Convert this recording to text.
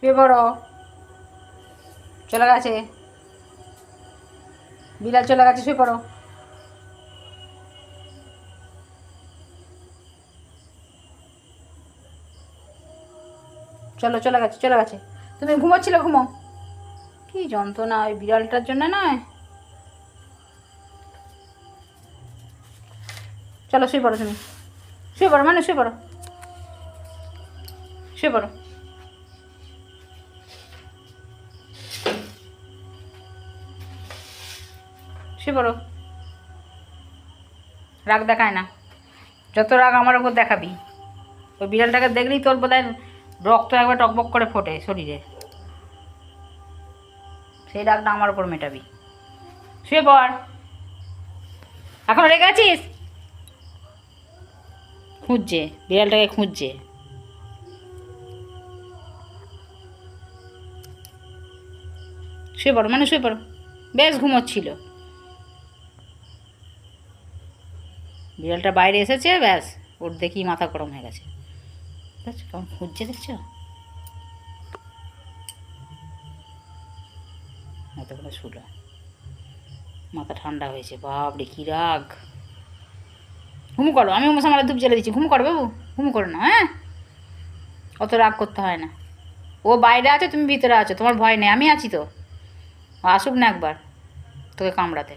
শুয়ে পড়ো। চলে গেছে, বিড়াল চলে গেছে, শুয়ে পড়ো। চলো, চলে গেছে, চলে গেছে। তুমি ঘুমোচ্ছিলে, ঘুমো। কি যন্ত্রণা ওই বিড়ালটার জন্য নয়। চলো শুয়ে পড়ো, তুমি শুয়ে পড়ো, মানে শুয়ে পড়ো, শুয়ে পড়ো। শুয়ে পড়ো। রাগ দেখায় না, যত রাগ আমার ওপর দেখাবি। ওই বিড়ালটাকে দেখলেই তোর বোধহয় রক্ত একবার টকবক করে ফোটে শরীরে। সেই রাগটা আমার ওপর মেটাবি। শুয়ে পড়। এখন রেগে আছিস? খুঁজছে, বিড়ালটাকে খুঁজছে। শুয়ে পড়ো, মানে শুয়ে পড়ো। বেশ ঘুমোচ্ছিল। বিড়ালটা বাইরে এসেছে, ব্যাস ওর দেখি মাথা গরম হয়ে গেছে। দেখছো কেমন খুঁজছে, দেখছো? এতক্ষণে শুলো, মাথা ঠান্ডা হয়েছে। বাপরে কি রাগ! ঘুমু করো, আমি মশা মারা ধূপ জ্বেলে দিচ্ছি। ঘুমু করো বাবু, ঘুমু করো না, হ্যাঁ? অত রাগ করতে হয় না। ও বাইরে আছে, তুমি ভিতরে আছো, তোমার ভয় নেই, আমি আছি তো। ও আসুক না একবার তোকে কামড়াতে।